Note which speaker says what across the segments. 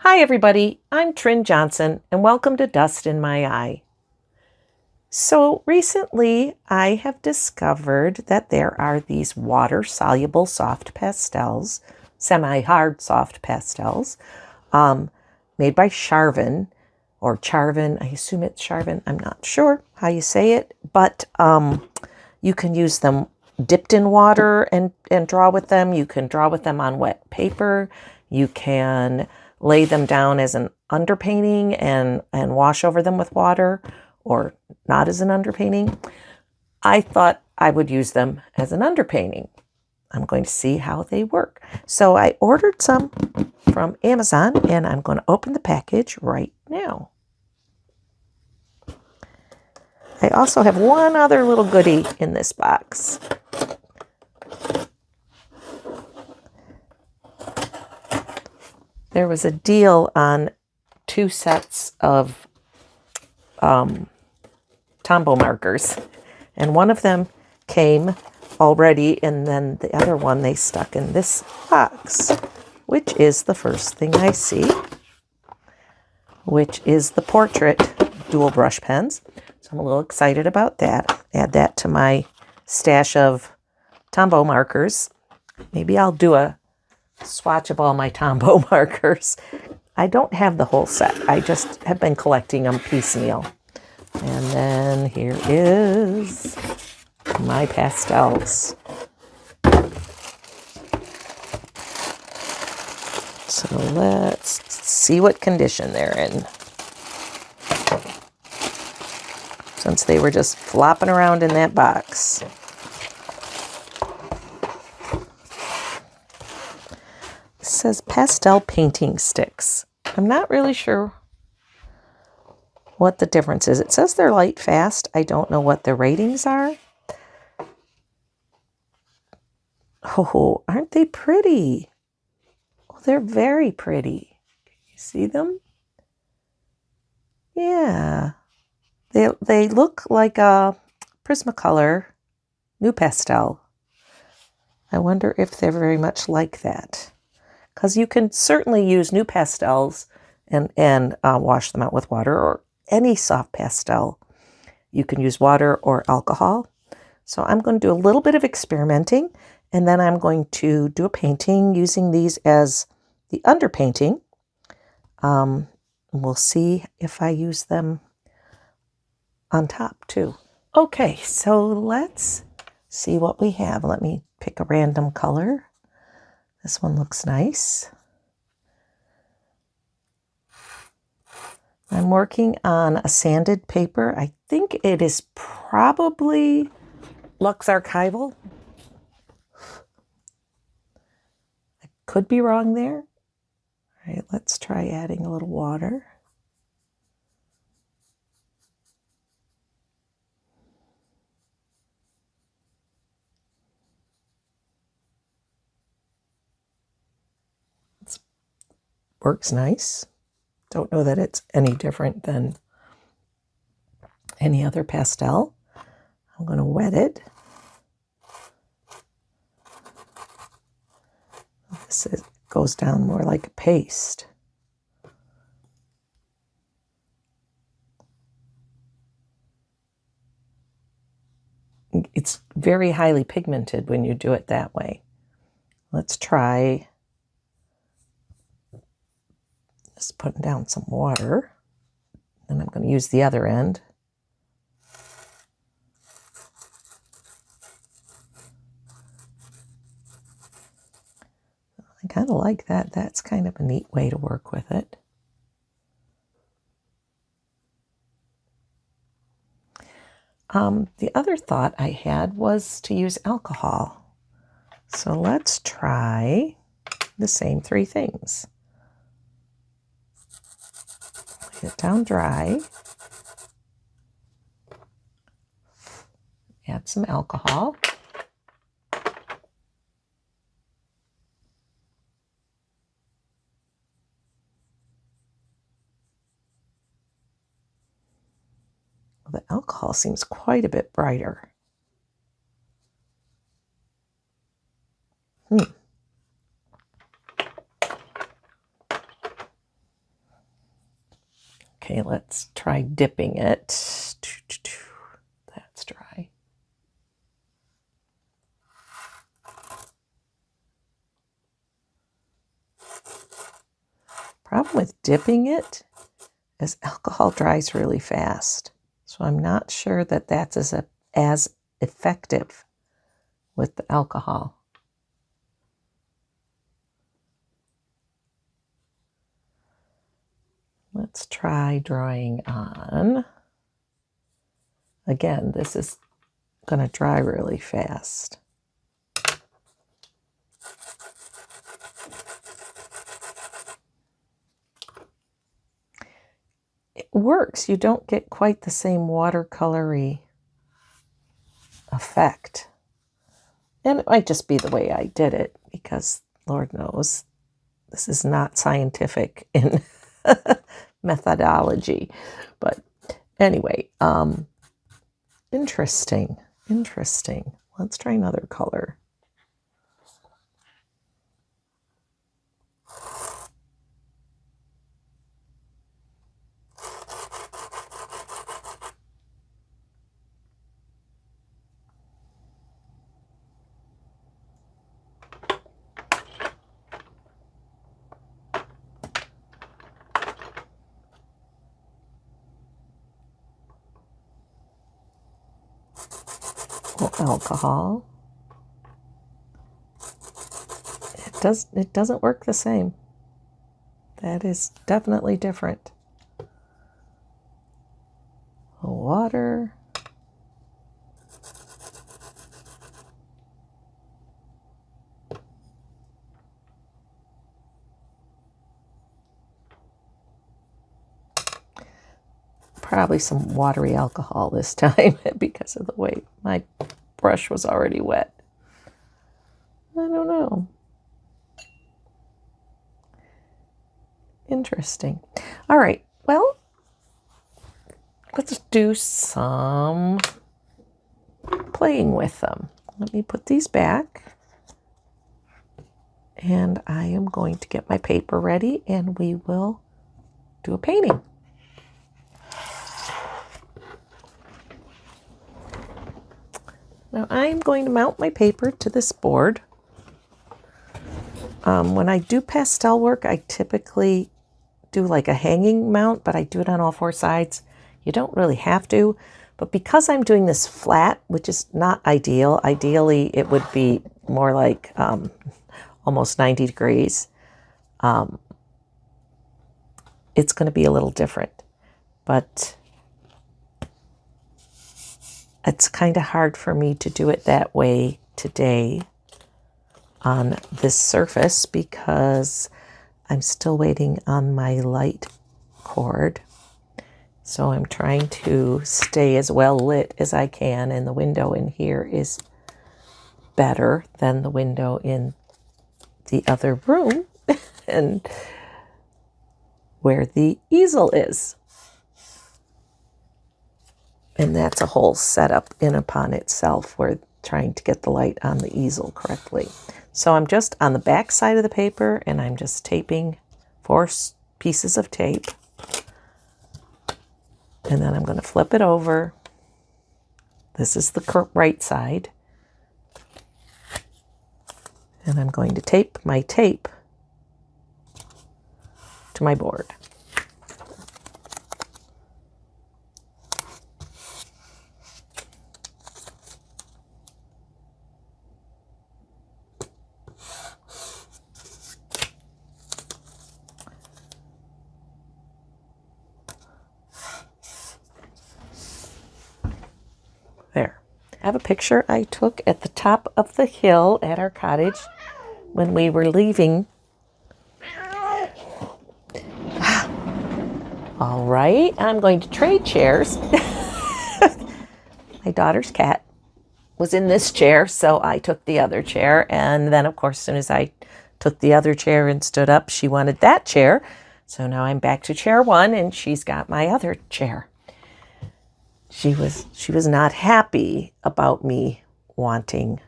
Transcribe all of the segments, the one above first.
Speaker 1: Hi everybody, I'm Trin Johnson and welcome to Dust in My Eye. So recently I have discovered that there are these water-soluble soft pastels, semi-hard soft pastels, made by Charvin, or Charvin, I assume it's Charvin, I'm not sure how you say it, but you can use them dipped in water and draw with them. You can draw with them on wet paper. You can lay them down as an underpainting and wash over them with water, or not as an underpainting. I thought I would use them as an underpainting. I'm going to see how they work. So I ordered some from Amazon and I'm going to open the package right now. I also have one other little goodie in this box. There was a deal on 2 sets of Tombow markers, and one of them came already, and then the other one they stuck in this box, which is the first thing I see, which is the portrait dual brush pens. So I'm a little excited about that. Add that to my stash of Tombow markers. Maybe I'll do a swatch of all my Tombow markers. I don't have the whole set. I just have been collecting them piecemeal. And then here is my pastels. So let's see what condition they're in. Since they were just flopping around in that box. It says pastel painting sticks. I'm not really sure what the difference is. It says they're light fast. I don't know what the ratings are. Oh, aren't they pretty? Oh, they're very pretty. Can you see them? Yeah. They look like a Prismacolor NuPastel. I wonder if they're very much like that. Because you can certainly use NuPastels and wash them out with water, or any soft pastel. You can use water or alcohol. So I'm going to do a little bit of experimenting, and then I'm going to do a painting using these as the underpainting. We'll see if I use them on top too. Okay, so let's see what we have. Let me pick a random color. This one looks nice. I'm working on a sanded paper. I think it is probably Lux Archival. I could be wrong there. All right, let's try adding a little water. It works nice. Don't know that it's any different than any other pastel. I'm going to wet it. This goes down more like a paste. It's very highly pigmented when you do it that way. Let's try just putting down some water. Then I'm going to use the other end. I kind of like that. That's kind of a neat way to work with it. The other thought I had was to use alcohol. So let's try the same 3 things. Lay it down dry. Add some alcohol. The alcohol seems quite a bit brighter. Okay, let's try dipping it. That's dry. Problem with dipping it is alcohol dries really fast. So I'm not sure that that's as effective with the alcohol. Let's try drawing on. Again, this is going to dry really fast. It works. You don't get quite the same watercolory effect. And it might just be the way I did it, because Lord knows this is not scientific in methodology. But anyway, interesting. Let's try another color. Alcohol. It doesn't work the same. That is definitely different. Water. Probably some watery alcohol this time because of the way my brush was already wet. I don't know. Interesting. All right, well, let's do some playing with them. Let me put these back. And I am going to get my paper ready and we will do a painting. Now I'm going to mount my paper to this board. When I do pastel work, I typically do like a hanging mount, but I do it on all four sides. You don't really have to, but because I'm doing this flat, which is not ideal, ideally it would be more like almost 90 degrees. It's going to be a little different, but it's kind of hard for me to do it that way today on this surface because I'm still waiting on my light cord. So I'm trying to stay as well lit as I can, and the window in here is better than the window in the other room and where the easel is. And that's a whole setup in upon itself. We're trying to get the light on the easel correctly. So I'm just on the back side of the paper and I'm just taping 4 pieces of tape. And then I'm going to flip it over. This is the right side. And I'm going to tape my tape to my board. There. I have a picture I took at the top of the hill at our cottage when we were leaving. All right, I'm going to trade chairs. My daughter's cat was in this chair, so I took the other chair. And then, of course, as soon as I took the other chair and stood up, she wanted that chair. So now I'm back to chair 1, and she's got my other chair. She was not happy about me wanting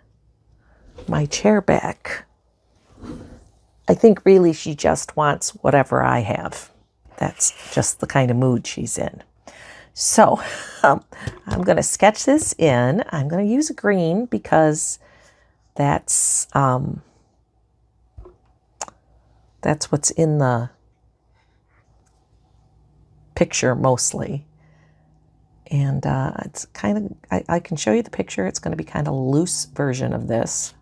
Speaker 1: my chair back. I think really she just wants whatever I have. that's just the kind of mood she's in. So I'm going to sketch this in. I'm going to use a green because that's what's in the picture mostly. And it's kind of, I can show you the picture. It's going to be kind of a loose version of this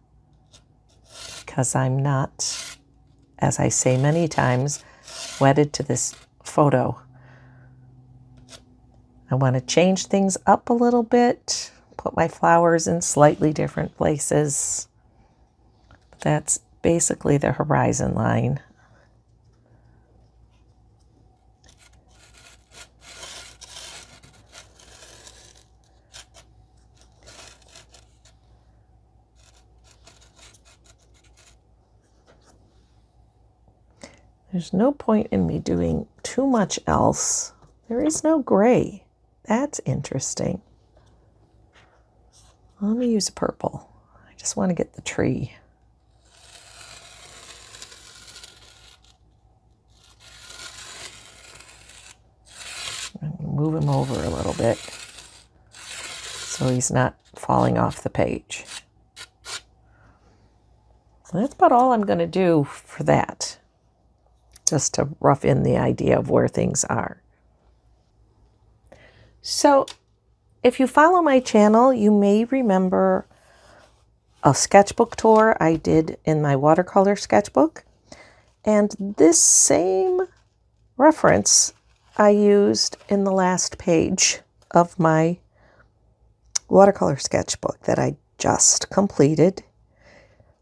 Speaker 1: because I'm not, as I say many times, wedded to this photo. I want to change things up a little bit, put my flowers in slightly different places. That's basically the horizon line. There's no point in me doing too much else. There is no gray. That's interesting. Let me use a purple. I just want to get the tree. I'm going to move him over a little bit so he's not falling off the page. So that's about all I'm going to do for that, just to rough in the idea of where things are. So if you follow my channel, you may remember a sketchbook tour I did in my watercolor sketchbook. And this same reference I used in the last page of my watercolor sketchbook that I just completed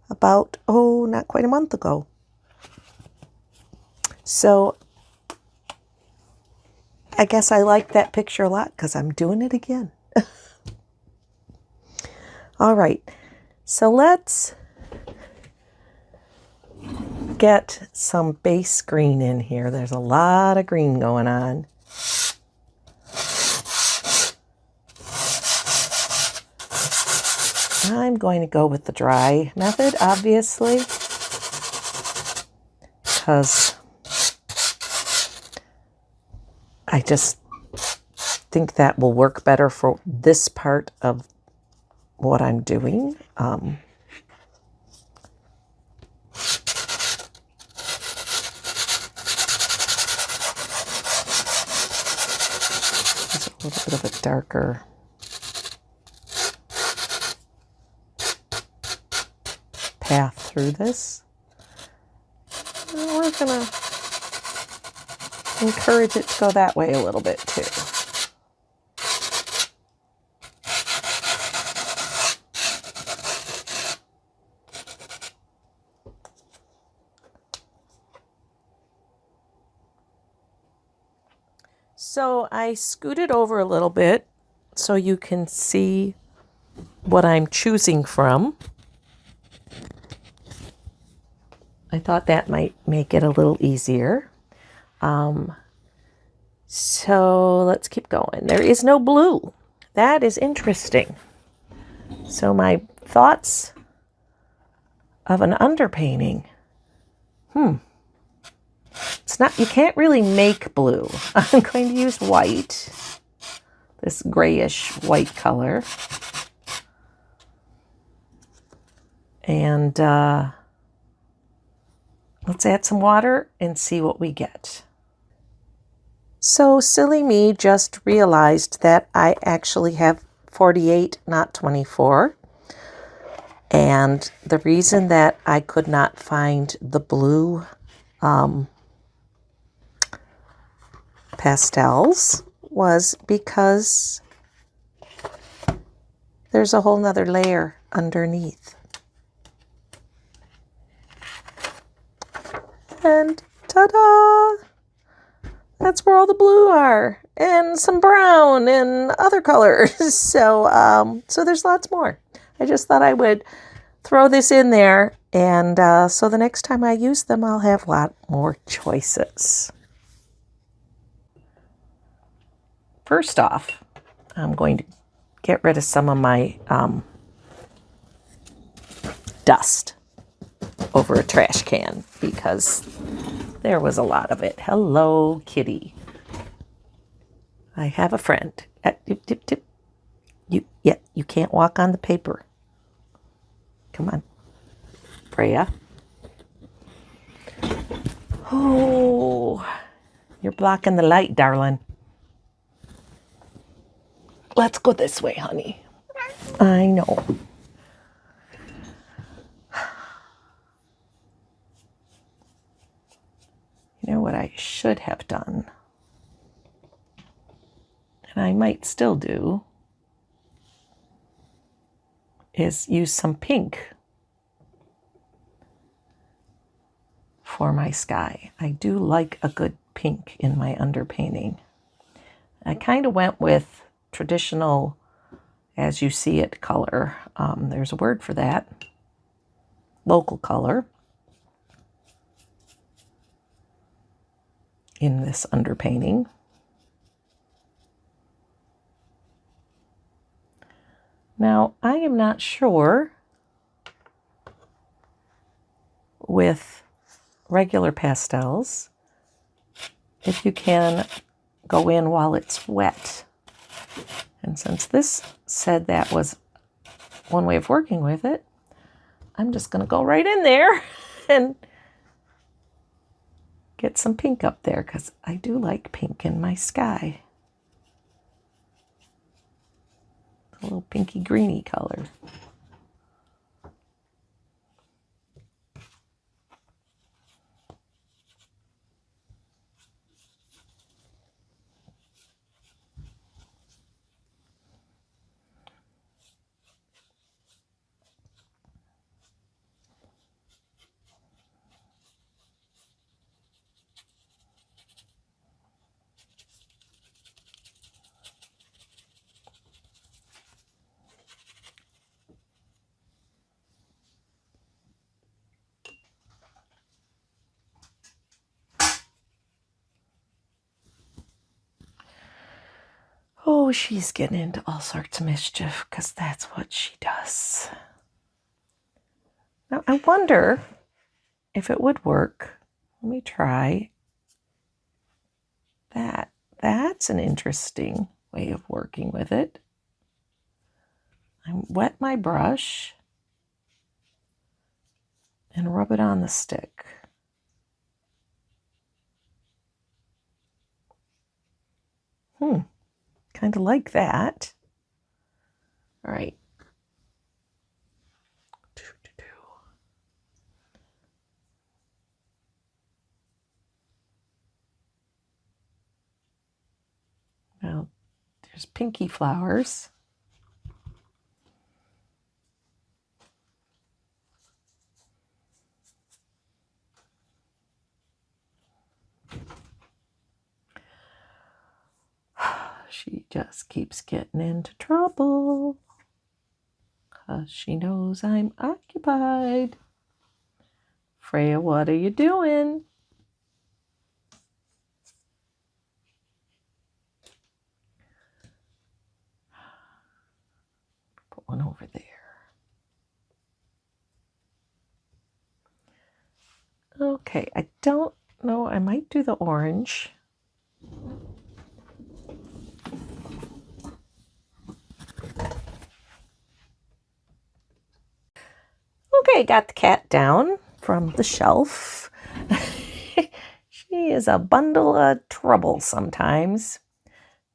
Speaker 1: about, not quite a month ago. So I guess I like that picture a lot because I'm doing it again. All right, so let's get some base green in here. There's a lot of green going on. I'm going to go with the dry method, obviously, because I just think that will work better for this part of what I'm doing. There's a little bit of a darker path through this. And we're going to encourage it to go that way a little bit too. So I scooted over a little bit so you can see what I'm choosing from. I thought that might make it a little easier. So let's keep going. There is no blue. That is interesting. So my thoughts of an underpainting. It's not, you can't really make blue. I'm going to use white, this grayish white color. And let's add some water and see what we get. So silly me just realized that I actually have 48, not 24. And the reason that I could not find the blue pastels was because there's a whole nother layer underneath. And ta-da! That's where all the blue are, and some brown and other colors. So there's lots more. I just thought I would throw this in there, and so the next time I use them, I'll have a lot more choices. First off, I'm going to get rid of some of my dust over a trash can because There was a lot of it. Hello, kitty. I have a friend. Dip, dip, dip. You can't walk on the paper. Come on, Freya. Oh, you're blocking the light, darling. Let's go this way, honey. I know. You know what I should have done, and I might still do, is use some pink for my sky. I do like a good pink in my underpainting. I kind of went with traditional as you see it color. There's a word for that. Local color in this underpainting. Now, I am not sure with regular pastels if you can go in while it's wet. And since this said that was one way of working with it, I'm just going to go right in there and get some pink up there because I do like pink in my sky. A little pinky greeny color. Oh, she's getting into all sorts of mischief because that's what she does. Now, I wonder if it would work. Let me try that. That's an interesting way of working with it. I wet my brush and rub it on the stick. Kind of like that. All right. Now, there's pinky flowers. She just keeps getting into trouble because she knows I'm occupied. Freya, what are you doing? Put one over there. Okay, I don't know. I might do the orange. Okay, got the cat down from the shelf. She is a bundle of trouble sometimes.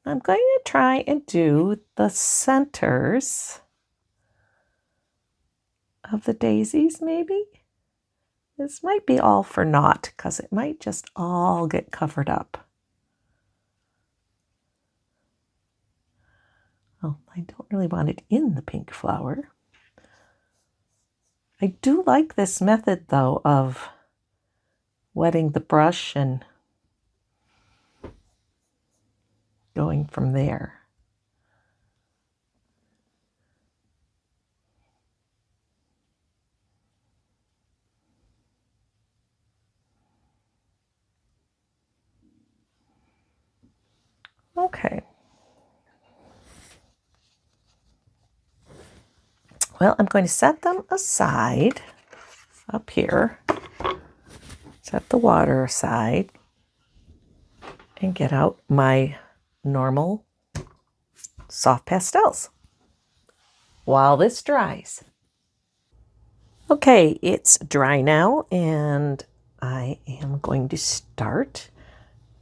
Speaker 1: I'm going to try and do the centers of the daisies, maybe. This might be all for naught because it might just all get covered up. Oh, I don't really want it in the pink flower. I do like this method, though, of wetting the brush and going from there. Okay. Well, I'm going to set them aside up here. set the water aside and get out my normal soft pastels while this dries. Okay, it's dry now, and I am going to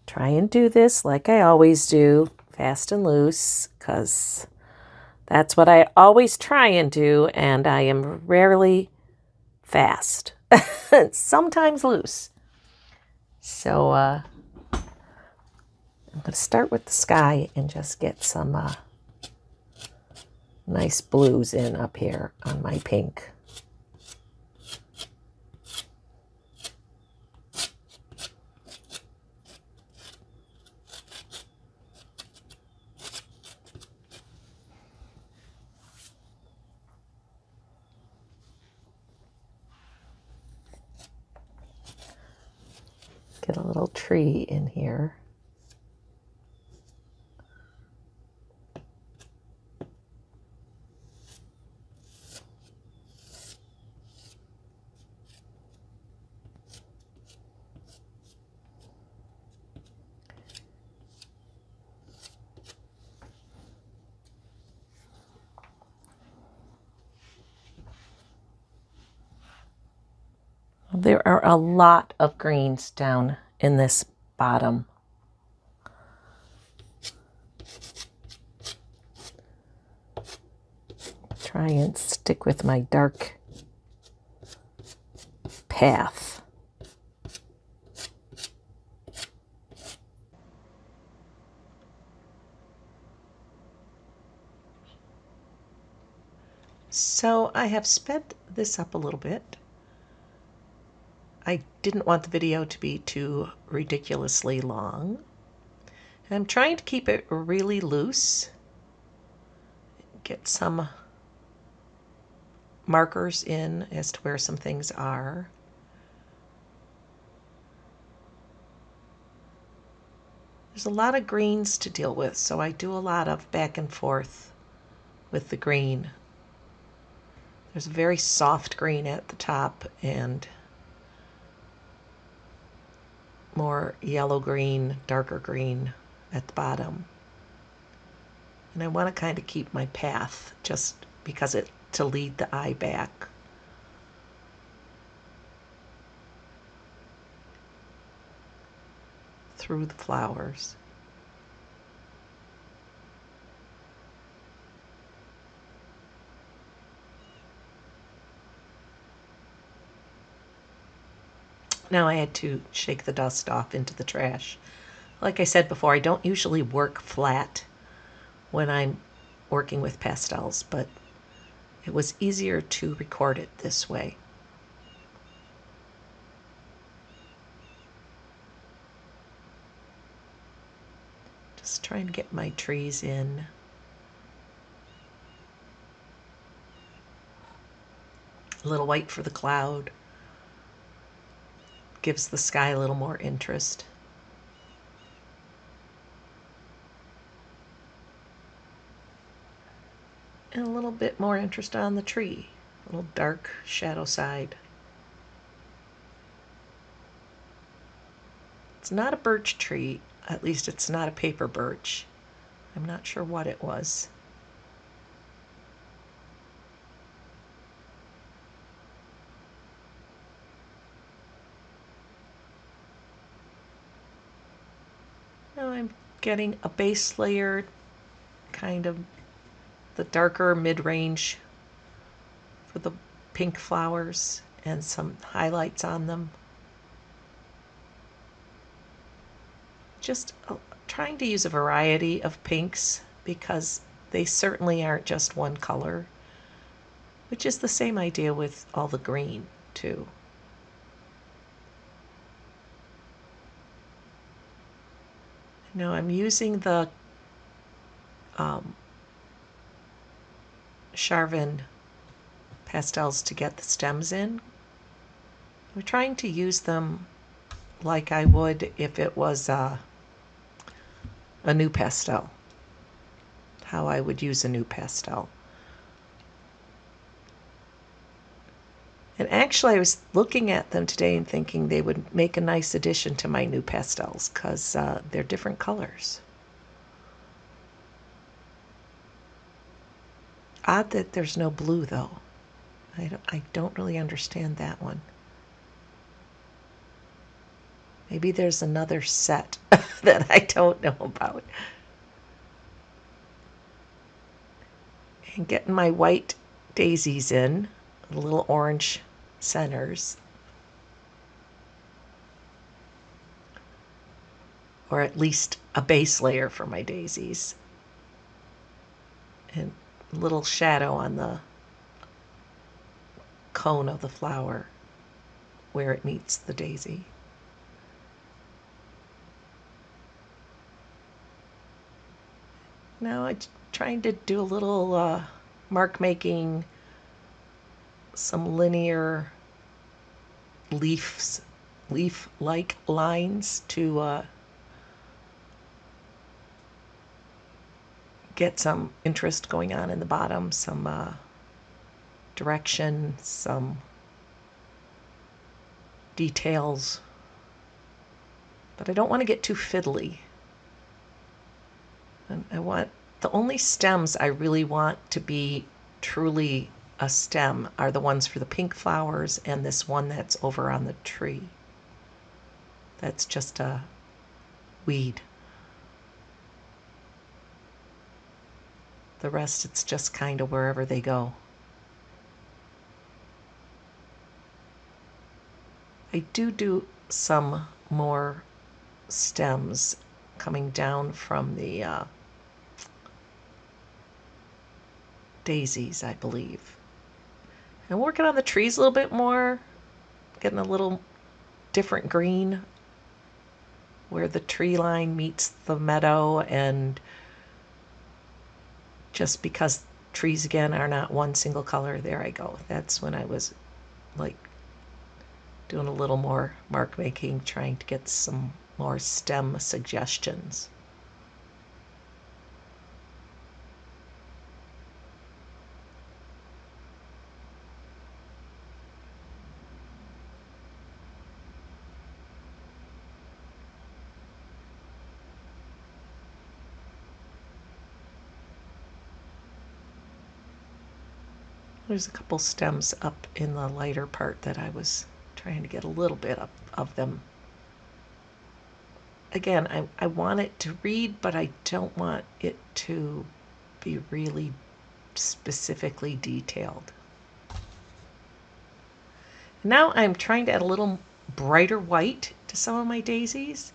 Speaker 1: try and do this like I always do, fast and loose, because that's what I always try and do, and I am rarely fast. Sometimes loose. So I'm going to start with the sky and just get some nice blues in up here on my pink. Get a little tree in here. There are a lot of greens down in this bottom. Try and stick with my dark path. So I have sped this up a little bit. I didn't want the video to be too ridiculously long. And I'm trying to keep it really loose. Get some markers in as to where some things are. There's a lot of greens to deal with, so I do a lot of back and forth with the green. There's a very soft green at the top and more yellow green, darker green at the bottom. And I want to kind of keep my path just because to lead the eye back. Through the flowers. Now I had to shake the dust off into the trash. Like I said before, I don't usually work flat when I'm working with pastels, but it was easier to record it this way. Just trying to get my trees in. A little white for the cloud. Gives the sky a little more interest. And a little bit more interest on the tree. A little dark shadow side. It's not a birch tree, at least it's not a paper birch. I'm not sure what it was. Now I'm getting a base layer, kind of the darker mid-range for the pink flowers and some highlights on them. Just trying to use a variety of pinks because they certainly aren't just one color, which is the same idea with all the green too. Now I'm using the Charvin pastels to get the stems in. I'm trying to use them like I would if it was a new pastel. How I would use a new pastel. And actually, I was looking at them today and thinking they would make a nice addition to my new pastels because they're different colors. Odd that there's no blue, though. I don't really understand that one. Maybe there's another set that I don't know about. And getting my white daisies in, the little orange centers. Or at least a base layer for my daisies. And a little shadow on the cone of the flower where it meets the daisy. Now I'm trying to do a little mark making, some linear leaf-like lines to get some interest going on in the bottom, some direction, some details. But I don't want to get too fiddly. And the only stems I really want to be truly a stem are the ones for the pink flowers and this one that's over on the tree. That's just a weed. The rest, it's just kind of wherever they go. I do some more stems coming down from the daisies, I believe. And working on the trees a little bit more, getting a little different green where the tree line meets the meadow, and just because trees again are not one single color, there I go. That's when I was like doing a little more mark making, trying to get some more stem suggestions. There's a couple stems up in the lighter part that I was trying to get a little bit of them. Again, I want it to read, but I don't want it to be really specifically detailed. Now I'm trying to add a little brighter white to some of my daisies,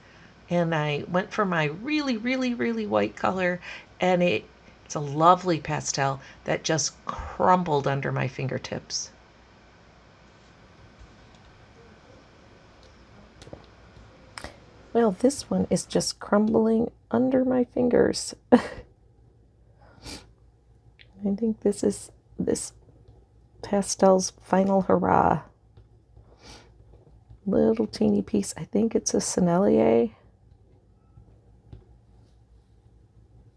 Speaker 1: and I went for my really, really, really white color, and it's a lovely pastel that just crumbled under my fingertips. Well, this one is just crumbling under my fingers. I think this is this pastel's final hurrah. Little teeny piece. I think it's a Sennelier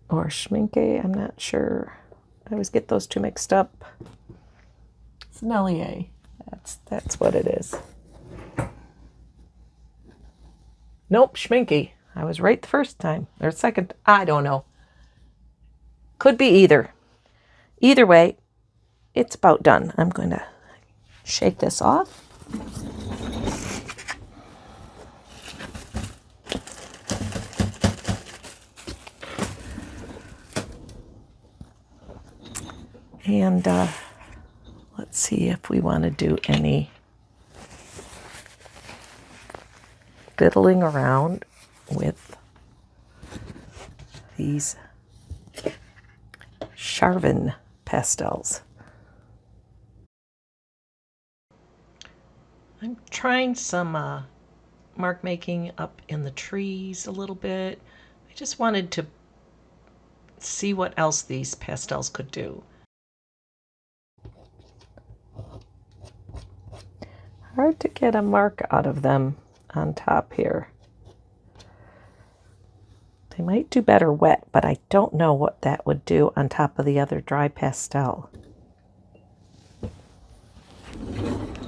Speaker 1: or Schminke. I'm not sure. I always get those two mixed up. Sennelier. That's what it is. Nope, Schminke. I was right the first time. Or second. I don't know. Could be either. Either way, it's about done. I'm going to shake this off. And let's see if we want to do any fiddling around with these Charvin pastels. I'm trying some mark making up in the trees a little bit. I just wanted to see what else these pastels could do. Hard to get a mark out of them on top here. They might do better wet, but I don't know what that would do on top of the other dry pastel.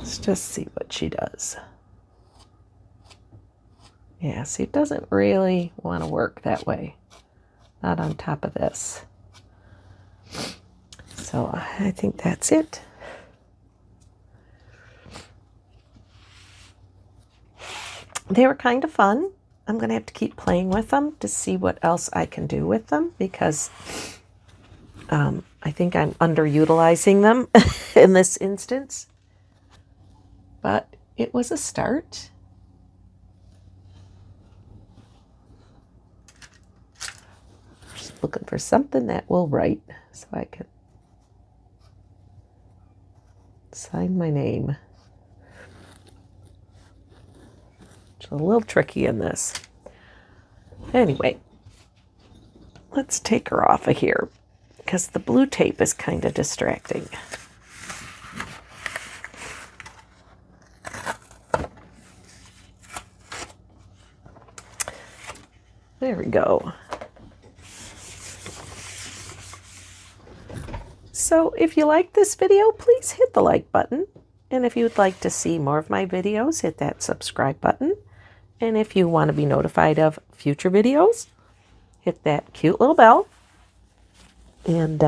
Speaker 1: Let's just see what she does. Yeah, see, it doesn't really want to work that way. Not on top of this. So I think that's it. They were kind of fun. I'm going to have to keep playing with them to see what else I can do with them, because I think I'm underutilizing them in this instance. But it was a start. Just looking for something that will write so I can sign my name. It's a little tricky in this. Anyway, let's take her off of here because the blue tape is kind of distracting. There we go. So if you like this video, please hit the like button. And if you would like to see more of my videos, hit that subscribe button. And if you want to be notified of future videos, hit that cute little bell. And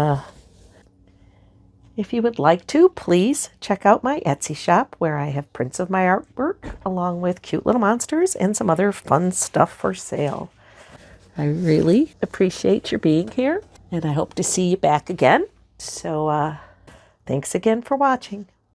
Speaker 1: if you would like to, please check out my Etsy shop where I have prints of my artwork along with cute little monsters and some other fun stuff for sale. I really appreciate your being here, and I hope to see you back again. So thanks again for watching.